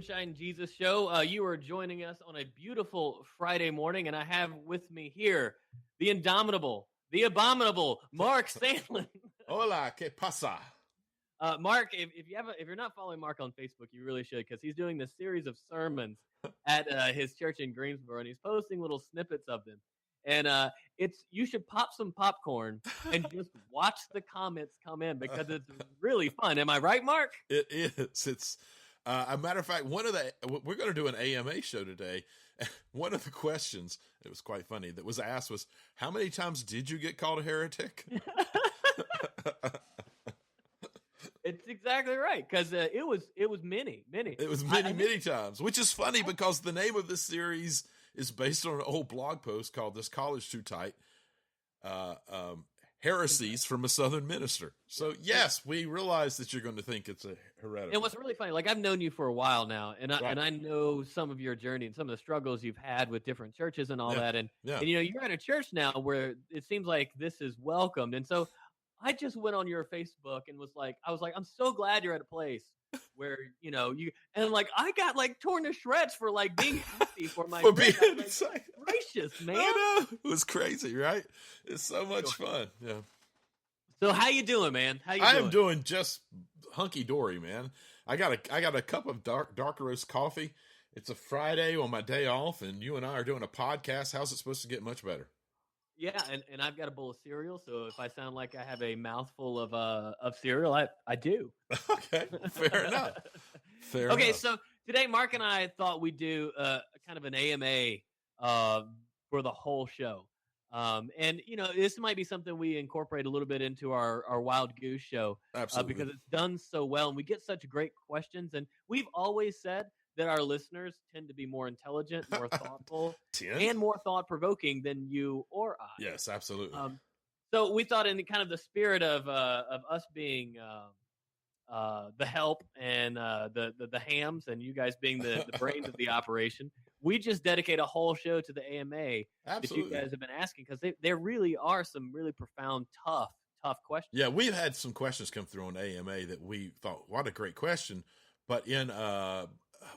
Sunshine Jesus Show. You are joining us on a beautiful Friday morning, and I have with me here the indomitable, the abominable Mark Sandlin. Hola, ¿qué pasa? Mark, if you're not following Mark on Facebook, you really should, because he's doing this series of sermons at his church in Greensboro, and he's posting little snippets of them. And you should pop some popcorn and just watch the comments come in, because it's really fun. Am I right, Mark? It is. It's a matter of fact, we're going to do an AMA show today. One of the questions, it was quite funny, that was asked was, how many times did you get called a heretic? It's exactly right, because it was many. It was many times, which is funny because the name of this series is based on an old blog post called "This College Too Tight." Heresies from a Southern minister. So yes, we realize that you're going to think it's a heretic. And what's really funny, like, I've known you for a while now, and I know some of your journey and some of the struggles you've had with different churches and all that. And you're at a church now where it seems like this is welcomed. And so I just went on your Facebook and was like, I'm so glad you're at a place where, and like, I got like torn to shreds for like being happy for my gracious, man. I know. It was crazy, right? It's so much fun. Yeah. So how you doing, man? I am doing just hunky dory, man. I got a cup of dark roast coffee. It's a Friday on my day off, and you and I are doing a podcast. How's it supposed to get much better? Yeah, and I've got a bowl of cereal, so if I sound like I have a mouthful of cereal, I do. Okay, fair enough. Okay, so today Mark and I thought we'd do kind of an AMA for the whole show. And this might be something we incorporate a little bit into our Wild Goose show. Absolutely. Because it's done so well, and we get such great questions, and we've always said that our listeners tend to be more intelligent, more thoughtful, and more thought-provoking than you or I. Yes, absolutely. So we thought, in kind of the spirit of us being the help and the hams, and you guys being the brains of the operation, we just dedicate a whole show to the AMA that you guys have been asking, because there really are some really profound, tough questions. Yeah, we've had some questions come through on AMA that we thought, what a great question. But in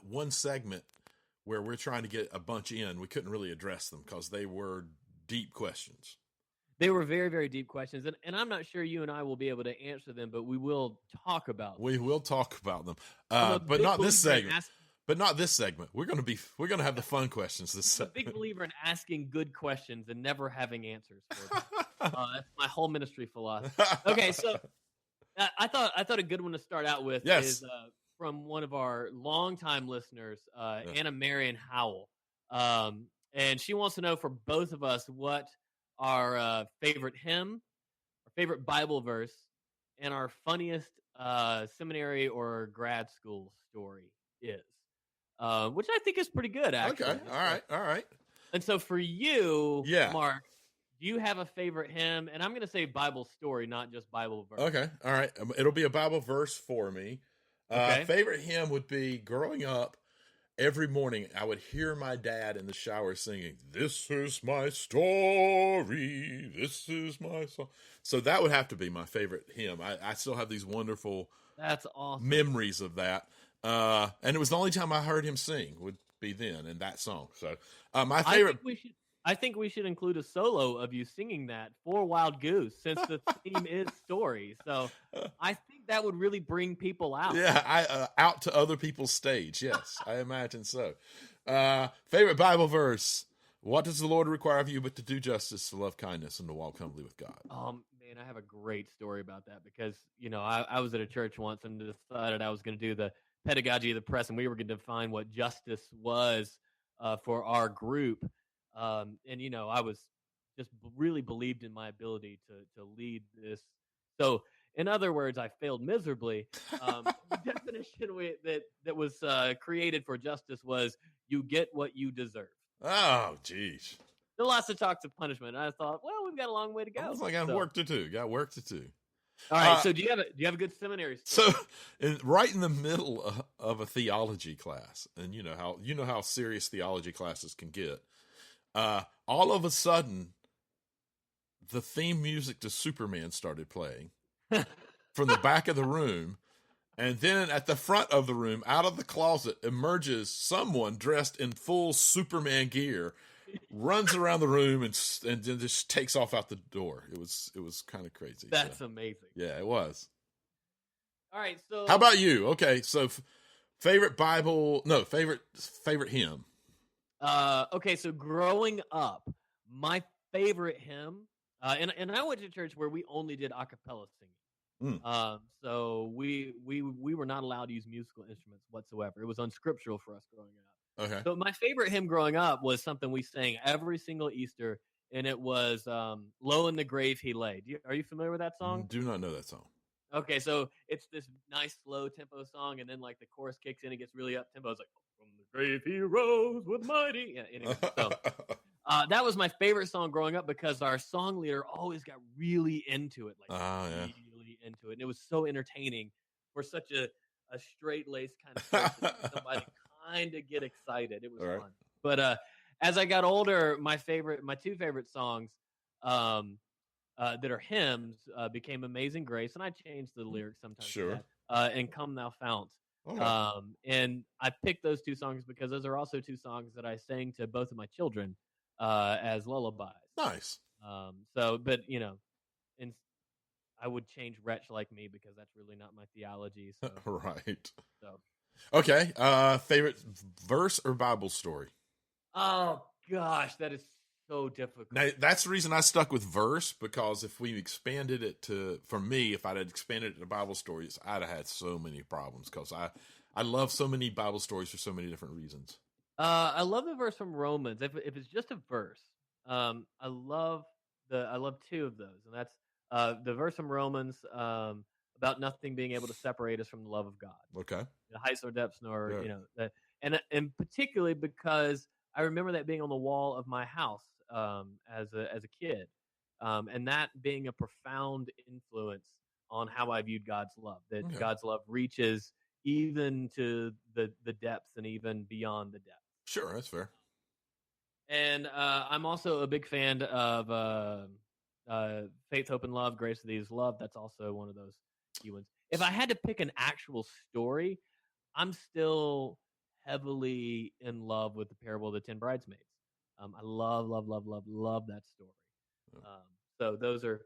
one segment where we're trying to get a bunch in, we couldn't really address them because they were deep questions. They were very, very deep questions, and I'm not sure you and I will be able to answer them, but we will talk about them. We will talk about them, but not this segment. But not this segment. We're going to have the fun questions this segment. I'm a big believer in asking good questions and never having answers for them. That's my whole ministry philosophy. Okay, so I thought a good one to start out with is from one of our longtime listeners, Anna Marion Howell, and she wants to know for both of us what our favorite hymn, our favorite Bible verse, and our funniest seminary or grad school story is. Which I think is pretty good, actually. Okay, all right. And so for you, Mark, do you have a favorite hymn? And I'm going to say Bible story, not just Bible verse. Okay, all right. It'll be a Bible verse for me. Favorite hymn would be, growing up, every morning I would hear my dad in the shower singing, "This is my story, this is my song." So that would have to be my favorite hymn. I still have these wonderful That's awesome. memories of that. And it was the only time I heard him sing would be then in that song. So my favorite. I think we should include a solo of you singing that for Wild Goose, since the theme is story. So I think that would really bring people out. Yeah, out to other people's stage. Yes, I imagine so. Favorite Bible verse: "What does the Lord require of you but to do justice, to love kindness, and to walk humbly with God?" Man, I have a great story about that, because I was at a church once and decided I was going to do the pedagogy of the press, and we were going to define what justice was for our group. And I was just really believed in my ability to lead this. So, in other words, I failed miserably. The definition that was created for justice was, you get what you deserve. Oh, geez. There are lots of talks of punishment. And I thought, well, we've got a long way to go. I was like, I got work to do. All right. So do you have a good seminary story? So, right in the middle of a theology class, and you know how serious theology classes can get. All of a sudden, the theme music to Superman started playing from the back of the room, And then at the front of the room, out of the closet, emerges someone dressed in full Superman gear, runs around the room and then just takes off out the door. It was kind of crazy. That's amazing. Yeah, it was. All right, so how about you? Okay, so favorite hymn. Okay, so growing up, my favorite hymn, and I went to church where we only did a cappella singing. So we were not allowed to use musical instruments whatsoever. It was unscriptural for us growing up. Okay. So my favorite hymn growing up was something we sang every single Easter, and it was "Low in the Grave He Lay." Are you familiar with that song? Do not know that song. Okay, so it's this nice slow tempo song, and then like the chorus kicks in, it gets really up tempo. It's like, "From the grave he rose with mighty." Yeah, anyway, so that was my favorite song growing up because our song leader always got really into it, really into it, and it was so entertaining for such a straight-laced kind of person. Somebody kind of get excited. It was fun. But as I got older, my two favorite songs that are hymns became Amazing Grace, and I changed the lyrics sometimes. Sure. And Come Thou Fount. Okay. And I picked those two songs because those are also two songs that I sang to both of my children as lullabies. Nice. But and I would change Wretch Like Me because that's really not my theology. So. Right. So. Okay. Favorite verse or Bible story? Oh gosh, that is so difficult. Now, that's the reason I stuck with verse, because if we expanded it if I'd expanded it to Bible stories, I'd have had so many problems, because I love so many Bible stories for so many different reasons. I love the verse from Romans. If it's just a verse, I love two of those, and that's the verse from Romans about nothing being able to separate us from the love of God. Okay. The heights or depths, nor and particularly because I remember that being on the wall of my house as a kid, and that being a profound influence on how I viewed God's love. That God's love reaches even to the depths and even beyond the depths. Sure, that's fair. And I'm also a big fan of Faith, Hope, and Love, Grace of Thee is Love. That's also one of those key ones. If I had to pick an actual story, I'm still heavily in love with the parable of the 10 bridesmaids. I love that story. So those are,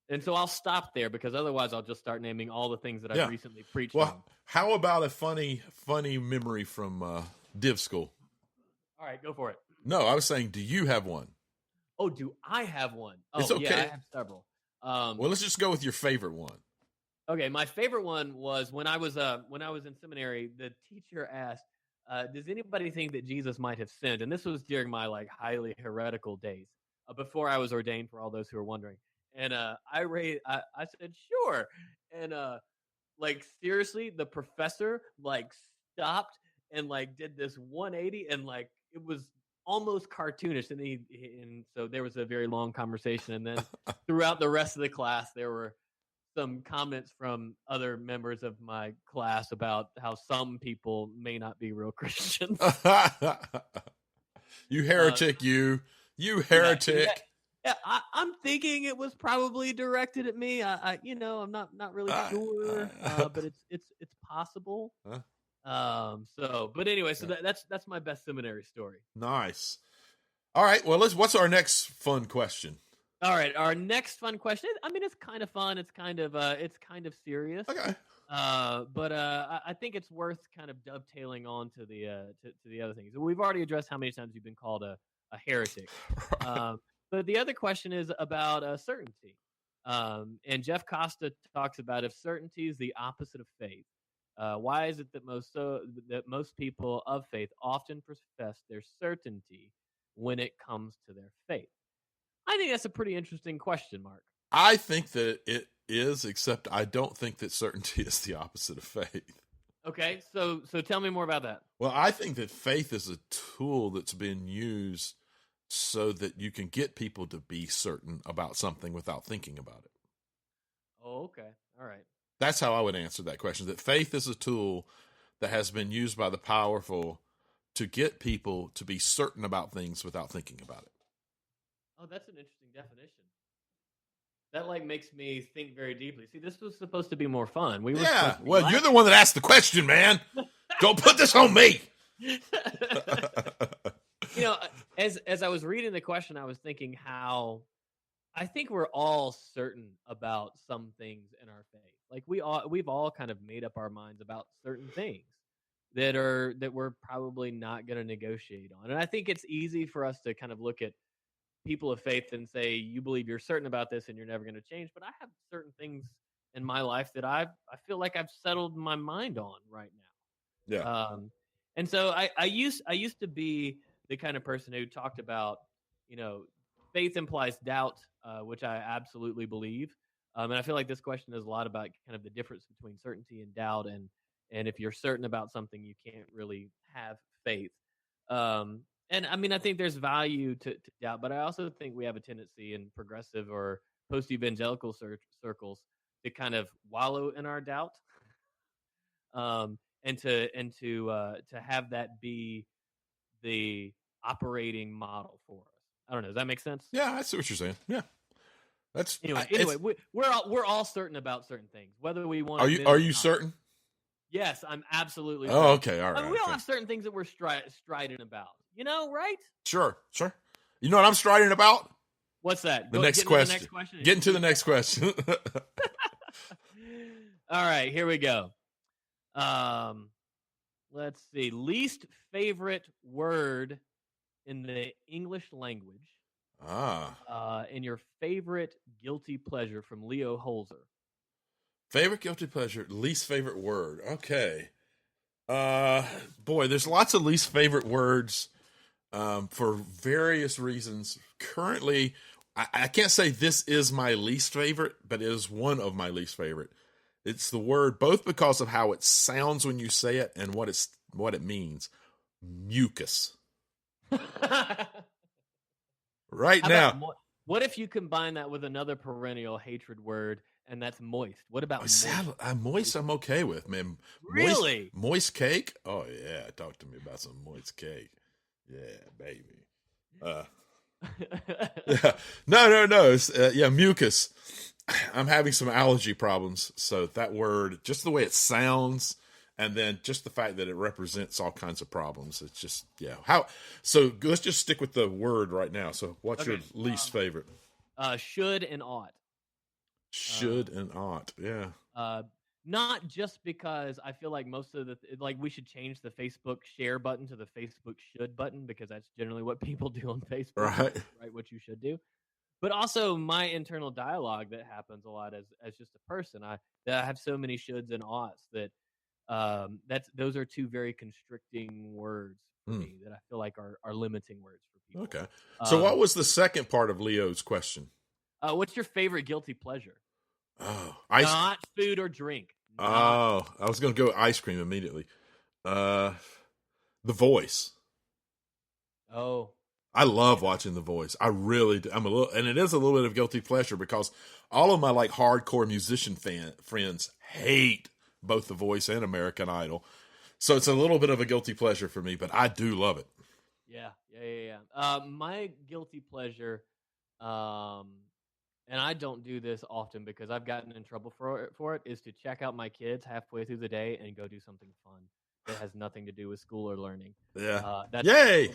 and so I'll stop there because otherwise I'll just start naming all the things that I've recently preached on. How about a funny memory from Div School? All right, go for it. No, I was saying, do you have one? Oh, do I have one? Oh, it's okay. Yeah, I have several. Well, let's just go with your favorite one. Okay, my favorite one was when I was in seminary. The teacher asked, "Does anybody think that Jesus might have sinned?" And this was during my highly heretical days, before I was ordained. For all those who are wondering, and I said sure, and seriously, the professor stopped and did this 180, and it was almost cartoonish, and so there was a very long conversation, and then throughout the rest of the class there were some comments from other members of my class about how some people may not be real Christians. You heretic, you heretic. Yeah, I'm thinking it was probably directed at me. I'm not really sure, but it's possible. But anyway, so that's my best seminary story. Nice. All right. Well, what's our next fun question? All right, our next fun question. I mean, it's kind of fun. It's kind of serious. Okay. But I think it's worth kind of dovetailing on to the to the other things. We've already addressed how many times you've been called a heretic. But the other question is about certainty. And Jeff Costa talks about if certainty is the opposite of faith. Why is it that most people of faith often profess their certainty when it comes to their faith? I think that's a pretty interesting question, Mark. I think that it is, except I don't think that certainty is the opposite of faith. Okay, so tell me more about that. Well, I think that faith is a tool that's been used so that you can get people to be certain about something without thinking about it. Oh, okay. All right. That's how I would answer that question, that faith is a tool that has been used by the powerful to get people to be certain about things without thinking about it. Oh, that's an interesting definition. That like makes me think very deeply. See, this was supposed to be more fun. We were Yeah. supposed to Well, you're the one that asked the question, man. Don't put this on me. You know, as I was reading the question, I was thinking how I think we're all certain about some things in our faith. Like we've all kind of made up our minds about certain things that we're probably not going to negotiate on. And I think it's easy for us to kind of look at people of faith and say you believe you're certain about this and you're never going to change, but I have certain things in my life that I feel like I've settled my mind on right now. Yeah. And so I used to be the kind of person who talked about, you know, faith implies doubt, which I absolutely believe. And I feel like this question is a lot about kind of the difference between certainty and doubt, and if you're certain about something, you can't really have faith. And I mean, I think there's value to doubt, but I also think we have a tendency in progressive or post evangelical circles to kind of wallow in our doubt. And to have that be the operating model for us. I don't know. Does that make sense? Yeah, I see what you're saying. Yeah, that's anyway. We're all certain about certain things, whether we want. Are you certain? Yes, I'm absolutely. Oh, okay, all right. I mean, we all have certain things that we're striding about. You know, right? Sure. You know what I'm striding about? What's that? The next question. Getting to the next question. All right, here we go. Let's see. Least favorite word in the English language. And your favorite guilty pleasure from Leo Holzer. Favorite guilty pleasure, least favorite word. Okay. Boy, there's lots of least favorite words for various reasons. Currently, I can't say this is my least favorite, but it is one of my least favorite. It's the word, both because of how it sounds when you say it and what it means. Mucus. Right now. What if you combine that with another perennial hatred word, and that's moist? What about moist? Moist I'm okay with, man. Really? Moist cake? Oh, yeah. Talk to me about some moist cake. Yeah, baby. Yeah. No. It's, mucus. I'm having some allergy problems, so that word, just the way it sounds, and then just the fact that it represents all kinds of problems, it's just, yeah. So let's just stick with the word right now. So what's your least favorite? Should and ought. Should and ought, yeah. Not just because I feel like most of we should change the Facebook share button to the Facebook should button, because that's generally what people do on Facebook. Right. Right, what you should do. But also my internal dialogue that happens a lot as just a person. I have so many shoulds and oughts that those are two very constricting words for me that I feel like are limiting words for people. Okay. So what was the second part of Leo's question? What's your favorite guilty pleasure? Oh, not food or drink. I was going to go ice cream immediately. The Voice. Oh. I love watching The Voice. I really do. And it is a little bit of guilty pleasure because all of my like hardcore musician friends hate both The Voice and American Idol. So it's a little bit of a guilty pleasure for me, but I do love it. Yeah. My guilty pleasure, and I don't do this often because I've gotten in trouble for it, is to check out my kids halfway through the day and go do something fun that has nothing to do with school or learning. Yeah. Yay!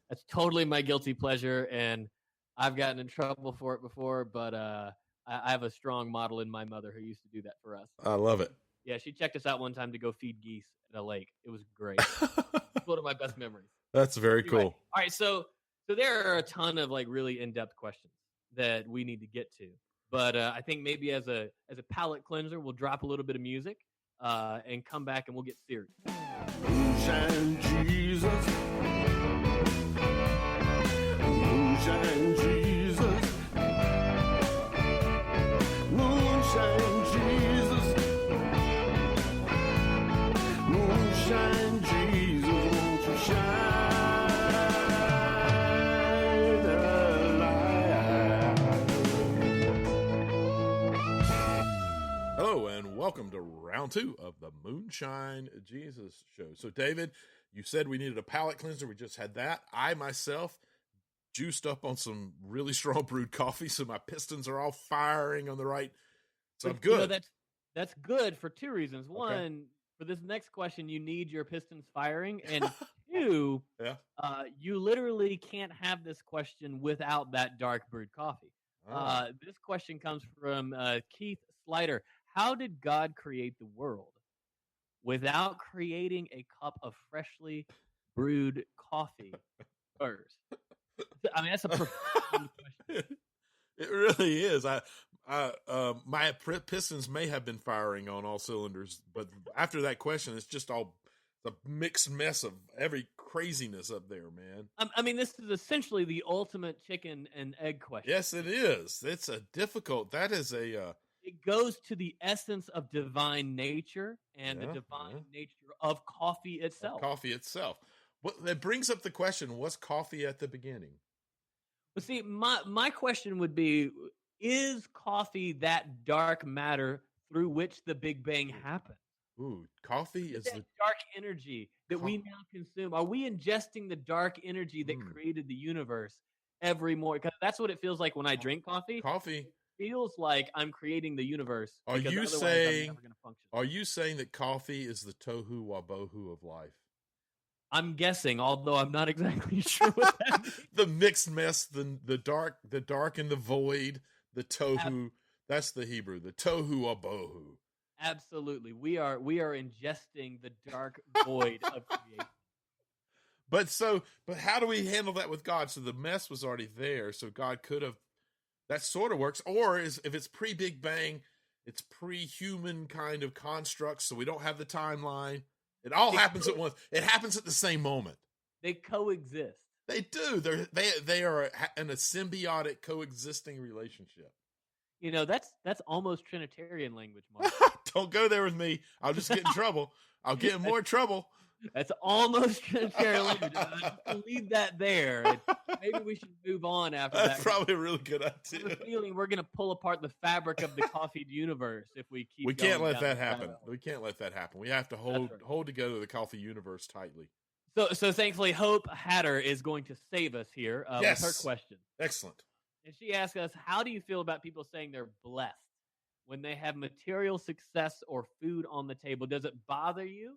That's totally my guilty pleasure, and I've gotten in trouble for it before, but I have a strong model in my mother who used to do that for us. I love it. Yeah, she checked us out one time to go feed geese at a lake. It was great. It's one of my best memories. That's very cool. All right, so there are a ton of like really in-depth questions that we need to get to, but I think maybe as a palate cleanser, we'll drop a little bit of music and come back and we'll get serious. Moonshine Jesus. Moonshine Jesus. Moonshine Jesus. Moonshine Jesus, won't you shine a light? Hello, and welcome to round 2 of the Moonshine Jesus Show. So, David, you said we needed a palate cleanser. We just had that. I, myself, juiced up on some really strong brewed coffee, so my pistons are all firing on the right. So I'm good. That's good for two reasons. One, for this next question, you need your pistons firing, and two, you literally can't have this question without that dark brewed coffee. This question comes from Keith Slider. How did God create the world without creating a cup of freshly brewed coffee first? I mean, that's a profound question. It really is. My pistons may have been firing on all cylinders, but after that question, it's just all a mixed mess of every craziness up there, man. I mean, this is essentially the ultimate chicken and egg question. Yes, it is. It's a difficult. That is a. It goes to the essence of divine nature and the divine nature of coffee itself. Well, that brings up the question: was coffee at the beginning? Well, see, my question would be: is coffee that dark matter through which the Big Bang happened? Ooh, coffee is the dark energy that we now consume. Are we ingesting the dark energy that created the universe every morning? Because that's what it feels like when I drink coffee. Coffee feels like I'm creating the universe. Are you saying? Are you saying that coffee is the tohu wabohu of life? I'm guessing, although I'm not exactly sure what that means. The mixed mess, the dark and the void, the tohu. That's the Hebrew, the tohu wabohu. Absolutely, we are ingesting the dark void of creation. But how do we handle that with God? So the mess was already there, so God could have. That sort of works. Or if it's pre-Big Bang, it's pre-human kind of constructs, so we don't have the timeline. It all happens at once. It happens at the same moment. They coexist. They do. They are in a symbiotic coexisting relationship. You know, that's almost Trinitarian language, Mark. Don't go there with me. I'll just get in trouble. I'll get in more trouble. That's almost Trinitarian language. I'll leave that there. And maybe we should move on after that. That's probably a really good idea. I have a feeling we're going to pull apart the fabric of the coffee universe if we keep. We can't let that happen. We can't let that happen. We have to hold together the coffee universe tightly. So thankfully, Hope Hatter is going to save us here with her question. Excellent. And she asks us, how do you feel about people saying they're blessed when they have material success or food on the table? Does it bother you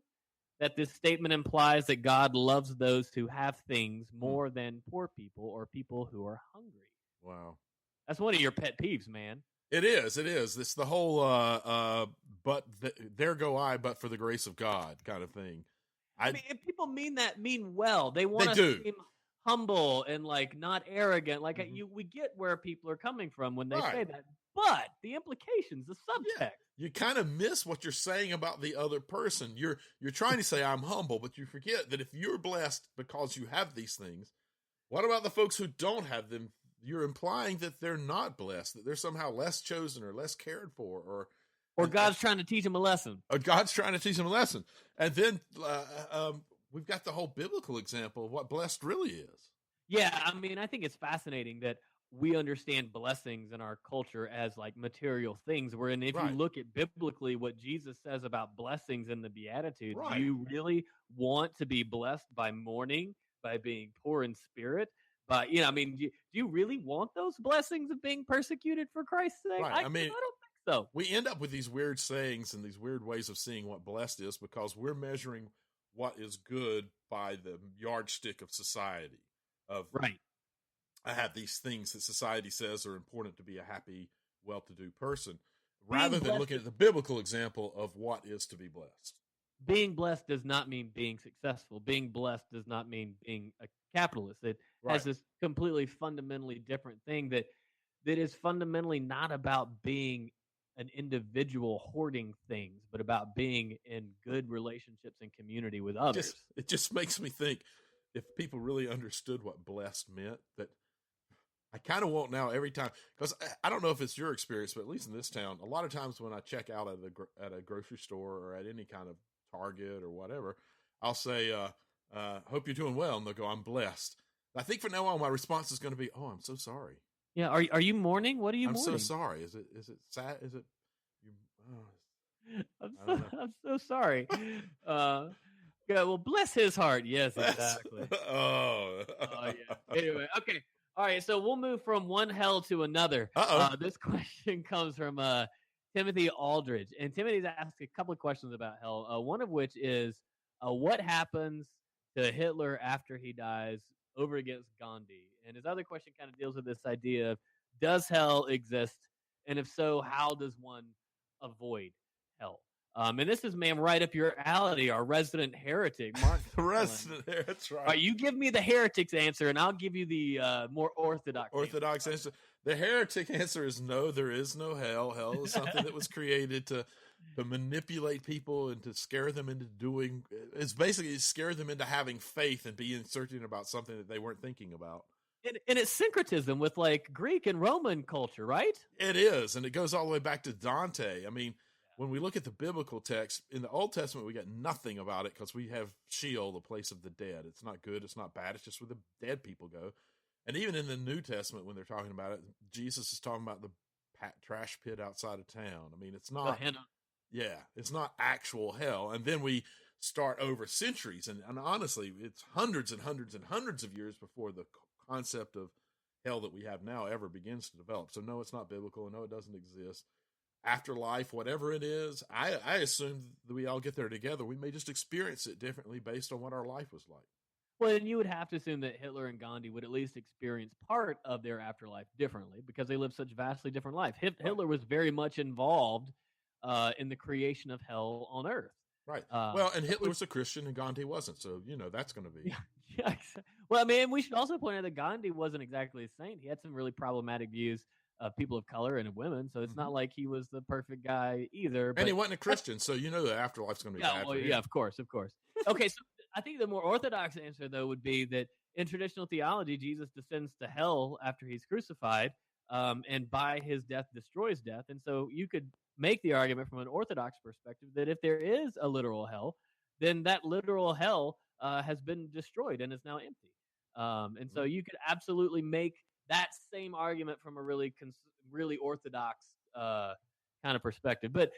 that this statement implies that God loves those who have things more than poor people or people who are hungry? Wow. That's one of your pet peeves, man. It is. It's the whole there go I, but for the grace of God kind of thing. I mean, if people mean well. They want us to seem humble and not arrogant. We get where people are coming from when they say that. But the implications, the subtext. You kind of miss what you're saying about the other person. You're trying to say I'm humble, but you forget that if you're blessed because you have these things, what about the folks who don't have them? You're implying that they're not blessed, that they're somehow less chosen or less cared for, or God's trying to teach them a lesson. Or God's trying to teach them a lesson. And then we've got the whole biblical example of what blessed really is. Yeah, I mean, I think it's fascinating that we understand blessings in our culture as material things. Wherein if you look at biblically what Jesus says about blessings in the Beatitudes, do you really want to be blessed by mourning, by being poor in spirit? But, do you really want those blessings of being persecuted for Christ's sake? Right. I don't think so. We end up with these weird sayings and these weird ways of seeing what blessed is because we're measuring what is good by the yardstick of society. I have these things that society says are important to be a happy, well-to-do person, rather than looking at the biblical example of what is to be blessed. Being blessed does not mean being successful. Being blessed does not mean being a capitalist. It has this completely fundamentally different thing that is fundamentally not about being an individual hoarding things, but about being in good relationships and community with others. It just makes me think, if people really understood what blessed meant, that I kind of want now every time, because I don't know if it's your experience, but at least in this town, a lot of times when I check out at a grocery store or at any kind of Target or whatever, I'll say, hope you're doing well. And they'll go, I'm blessed. I think from now on, my response is going to be, oh, I'm so sorry. Yeah. Are you mourning? What are you mourning? I'm so sorry. Is it sad? Is it? I'm so sorry. Yeah, well, bless his heart. Yes, exactly. Oh, yeah. Anyway, okay. All right, so we'll move from one hell to another. This question comes from Timothy Aldridge, and Timothy's asked a couple of questions about hell. One of which is, what happens to Hitler after he dies over against Gandhi? And his other question kind of deals with this idea of, does hell exist? And if so, how does one avoid hell? And this is, man, right up your alley, our resident heretic, Mark. That's right. All right. You give me the heretic's answer, and I'll give you the more orthodox answer. The heretic answer is no, there is no hell. Hell is something that was created to manipulate people and to scare them into doing. It's basically scare them into having faith and being certain about something that they weren't thinking about. And it's syncretism with like Greek and Roman culture, right? It is, and it goes all the way back to Dante. I mean, when we look at the biblical text, in the Old Testament, we got nothing about it because we have Sheol, the place of the dead. It's not good. It's not bad. It's just where the dead people go. And even in the New Testament, when they're talking about it, Jesus is talking about the trash pit outside of town. I mean, it's not, it's not actual hell. And then we start over centuries. And honestly, it's hundreds and hundreds and hundreds of years before the concept of hell that we have now ever begins to develop. So no, it's not biblical. And no, it doesn't exist. Afterlife, whatever it is, I assume that we all get there together. We may just experience it differently based on what our life was like. Well, then you would have to assume that Hitler and Gandhi would at least experience part of their afterlife differently because they lived such vastly different life. Hitler was very much involved in the creation of hell on Earth. Right. Well, and Hitler was a Christian and Gandhi wasn't, so that's going to be. Yeah. Well, I mean, we should also point out that Gandhi wasn't exactly a saint. He had some really problematic views of people of color and of women, so it's not like he was the perfect guy either. And he wasn't a Christian, so the afterlife's going to be bad for him. Yeah, of course. Okay, so I think the more orthodox answer, though, would be that in traditional theology, Jesus descends to hell after he's crucified, and by his death destroys death. And so you could make the argument from an orthodox perspective that if there is a literal hell, then that literal hell has been destroyed and is now empty. And so you could absolutely make that same argument from a really orthodox kind of perspective. But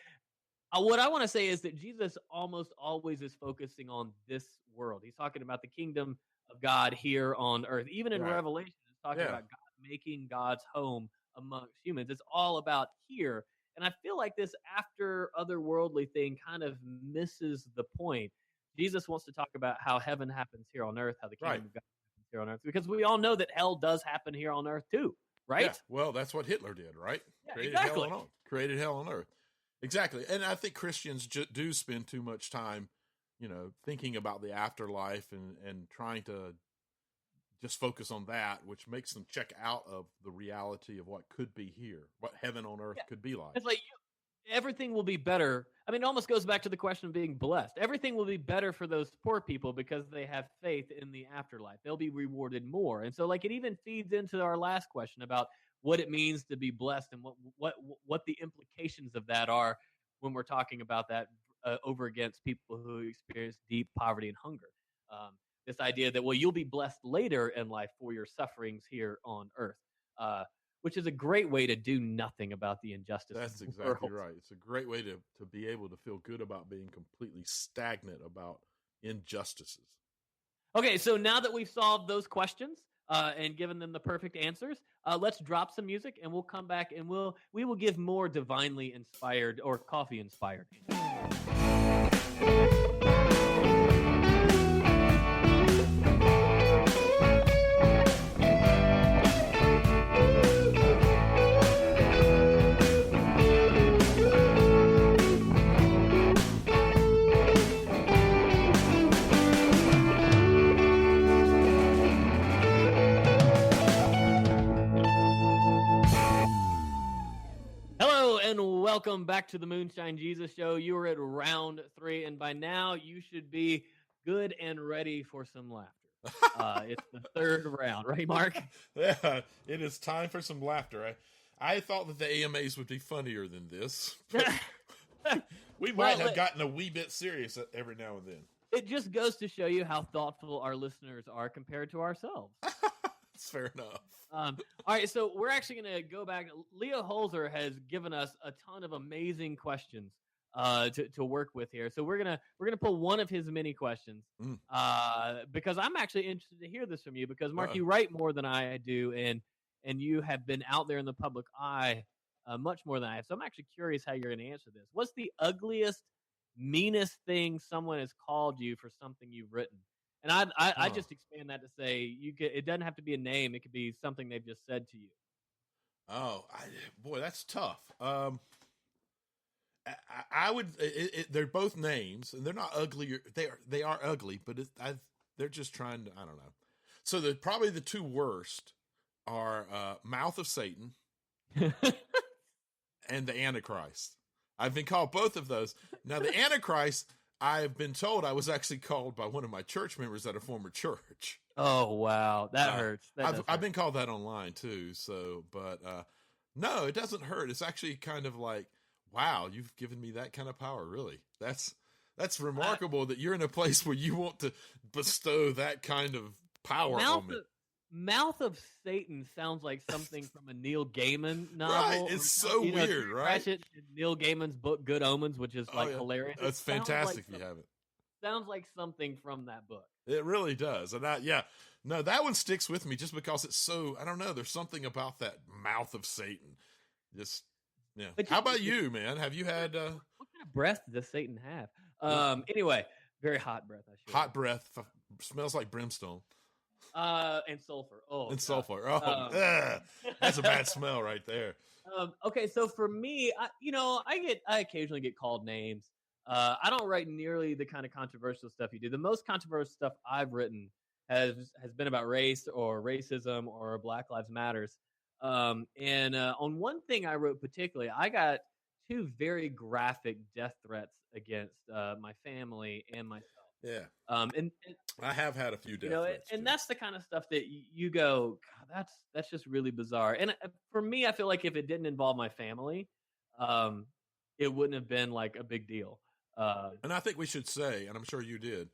what I want to say is that Jesus almost always is focusing on this world. He's talking about the kingdom of God here on earth. Even in Revelation, it's talking about God making God's home amongst humans. It's all about here. And I feel like this after otherworldly thing kind of misses the point. Jesus wants to talk about how heaven happens here on earth, how the kingdom of God happens here on earth, because we all know that hell does happen here on earth too, right? Yeah. Well, that's what Hitler did, right? Yeah, Created hell on earth. Exactly. And I think Christians do spend too much time, thinking about the afterlife and trying to just focus on that, which makes them check out of the reality of what could be here, what heaven on earth could be like. It's like everything will be better. I mean, it almost goes back to the question of being blessed. Everything will be better for those poor people because they have faith in the afterlife. They'll be rewarded more. And so, it even feeds into our last question about what it means to be blessed and what the implications of that are when we're talking about that over against people who experience deep poverty and hunger. This idea that, you'll be blessed later in life for your sufferings here on earth, which is a great way to do nothing about the injustice. That's exactly right. It's a great way to be able to feel good about being completely stagnant about injustices. Okay, so now that we've solved those questions and given them the perfect answers, let's drop some music and we'll come back and we will give more divinely inspired or coffee inspired. Welcome back to the Moonshine Jesus Show. You are at round 3, and by now you should be good and ready for some laughter. It's the third round, right, Mark? Yeah, it is time for some laughter. I thought that the AMAs would be funnier than this. We might have gotten a wee bit serious every now and then. It just goes to show you how thoughtful our listeners are compared to ourselves. That's fair enough. All right, so we're actually going to go back. Leo Holzer has given us a ton of amazing questions to work with here. So we're gonna pull one of his many questions because I'm actually interested to hear this from you because Mark, you write more than I do, and you have been out there in the public eye much more than I have. So I'm actually curious how you're going to answer this. What's the ugliest, meanest thing someone has called you for something you've written? And I just expand that to say it doesn't have to be a name. It could be something they've just said to you. Oh, boy, that's tough. I would. They're both names, and they're not ugly. They are ugly, but they're just trying to. I don't know. So probably the two worst are Mouth of Satan and the Antichrist. I've been called both of those. Now the Antichrist, I've been told I was actually called by one of my church members at a former church. Oh wow, that hurts. I've been called that online too. So, but no, it doesn't hurt. It's actually kind of like, wow, you've given me that kind of power. Really, that's remarkable that you're in a place where you want to bestow that kind of power on me. Mouth of Satan sounds like something from a Neil Gaiman novel. Right, it's so weird, right? Neil Gaiman's book Good Omens, which is hilarious. That's fantastic if you haven't. Sounds like something from that book. It really does. And no, that one sticks with me just because it's so, I don't know, there's something about that Mouth of Satan. Just, yeah. How about you, man? Have you had... What kind of breath does Satan have? Anyway, very hot breath, I should. Hot breath. Smells like brimstone. And sulfur. Sulfur. That's a bad smell right there. Okay, so for me, I occasionally get called names. I don't write nearly the kind of controversial stuff you do. The most controversial stuff I've written has been about race or racism or Black Lives Matters. And on one thing I wrote particularly, I got 2 very graphic death threats against my family and myself. Yeah. And I have had a few death threats and too. that's the kind of stuff that you go, God, that's just really bizarre. And for me, I feel like if it didn't involve my family, it wouldn't have been like a big deal. And I think we should say, and I'm sure you did,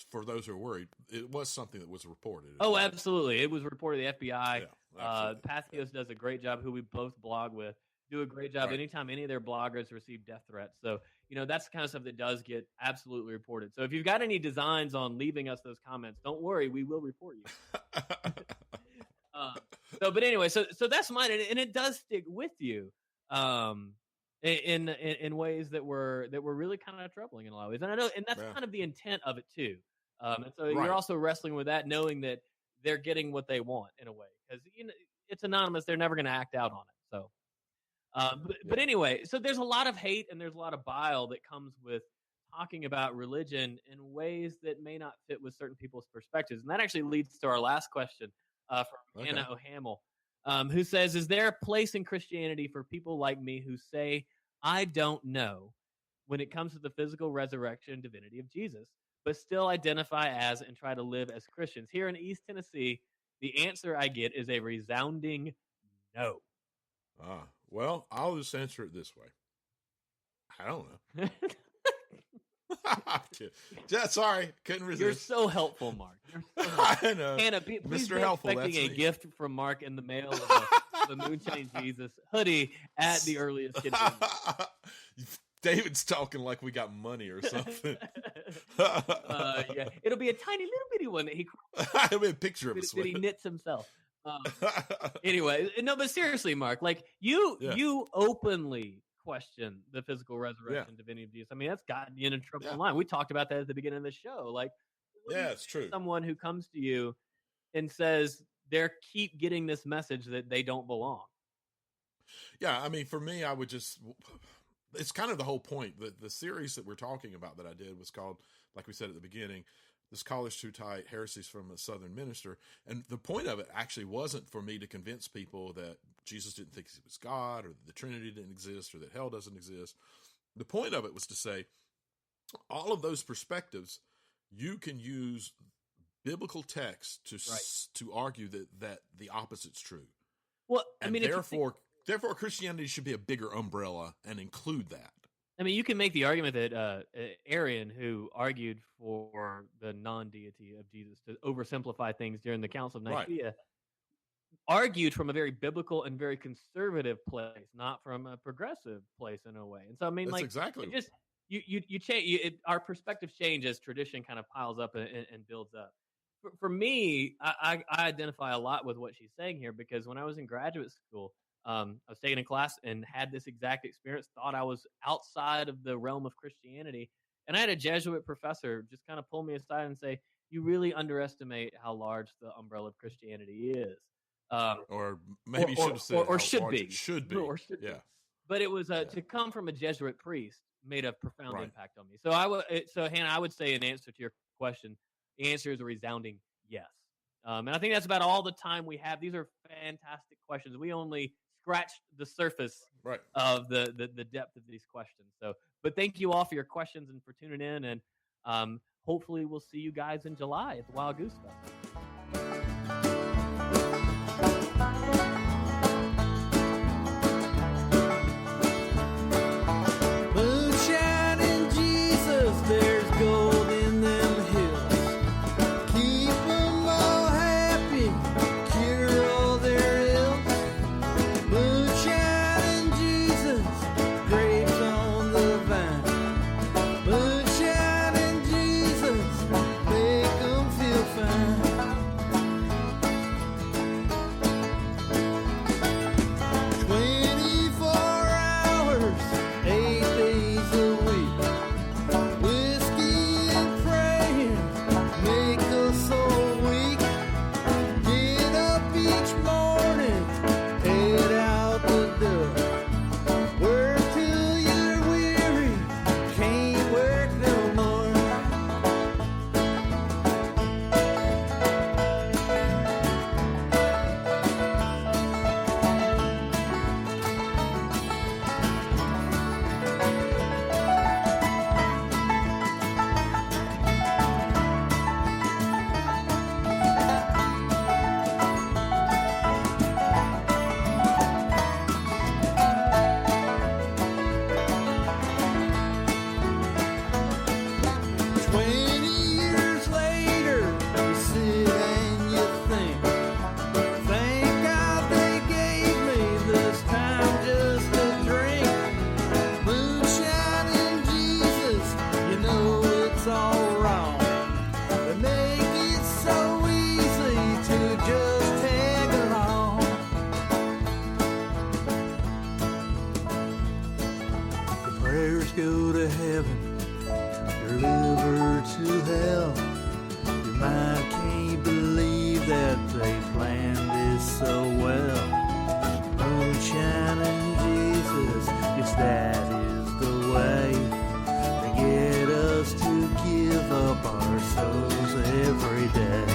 for those who are worried, it was something that was reported. Oh, absolutely. It was reported to the FBI. Yeah, Patheos does a great job, who we both blog with, do a great job anytime any of their bloggers receive death threats. So, that's the kind of stuff that does get absolutely reported. So if you've got any designs on leaving us those comments, don't worry, we will report you. But anyway, so that's mine, and it does stick with you. In ways that were really kind of troubling in a lot of ways, and I know, and that's kind of the intent of it too. And so you're also wrestling with that, knowing that they're getting what they want in a way, because it's anonymous; they're never going to act out on it. So, but anyway, so there's a lot of hate and there's a lot of bile that comes with talking about religion in ways that may not fit with certain people's perspectives, and that actually leads to our last question from Anna O'Hamel, who says, "Is there a place in Christianity for people like me who say, I don't know when it comes to the physical resurrection and divinity of Jesus, but still identify as and try to live as Christians?" Here in East Tennessee, the answer I get is a resounding no. Well, I'll just answer it this way. I don't know. Sorry, couldn't resist. You're so helpful, Mark. You're so helpful. I know. Hannah, please Mr. be Helpful, expecting a gift from Mark in the mail of the Moonshine Jesus hoodie at the earliest convenience. David's talking like we got money or something. Yeah, it'll be a tiny little bitty one that he. It'll be a picture of that he knits himself. Anyway, no, but seriously, Mark, like you openly question the physical resurrection divinity of Jesus. I mean, that's gotten you in a trouble line. We talked about that at the beginning of the show. Like, it's true. Someone who comes to you and says they keep getting this message that they don't belong. Yeah, I mean, for me, I would just. It's kind of the whole point. The series that we're talking about that I did was called, like we said at the beginning, "This College Too Tight: Heresies from a Southern Minister." And the point of it actually wasn't for me to convince people that Jesus didn't think he was God, or that the Trinity didn't exist, or that hell doesn't exist. The point of it was to say, all of those perspectives, you can use biblical text to argue that the opposite's true. Well, I mean, Therefore, Christianity should be a bigger umbrella and include that. I mean, you can make the argument that Arian, who argued for the non-deity of Jesus, to oversimplify things during the Council of Nicaea, argued from a very biblical and very conservative place, not from a progressive place in a way. And so, I mean, That's like, exactly. it just you change. Our perspective changes. Tradition kind of piles up and builds up. For me, I identify a lot with what she's saying here, because when I was in graduate school, I was taking a class and had this exact experience. Thought I was outside of the realm of Christianity, and I had a Jesuit professor just kind of pull me aside and say, "You really underestimate how large the umbrella of Christianity is." Or maybe you should have said or should be. Should be. Or should yeah. be. But it was to come from a Jesuit priest made a profound Right. impact on me. So Hannah, I would say, in answer to your question, the answer is a resounding yes. And I think that's about all the time we have. These are fantastic questions. We only scratched the surface Right. of the depth of these questions. So, but thank you all for your questions and for tuning in. And hopefully we'll see you guys in July at the Wild Goose Festival. Moonshine and Jesus, there's gold in them hills. Keep them all happy, cure all their ills. Moonshine and Jesus, grapes on the vine. Moonshine and Jesus, make them feel fine. 24 hours, 8 days a week. Whiskey and praying make us so weak. Get up each morning, head out the door. Work till you're weary, can't work no more. Years later, you sit and you think, thank God they gave me this time just to drink. Moonshine and Jesus, you know it's all wrong. They make it so easy to just tag along. The prayers go to heaven, your liver to hell. Your mind can't believe that they planned this so well. Moonshine and Jesus, yes, that is the way. They get us to give up our souls every day.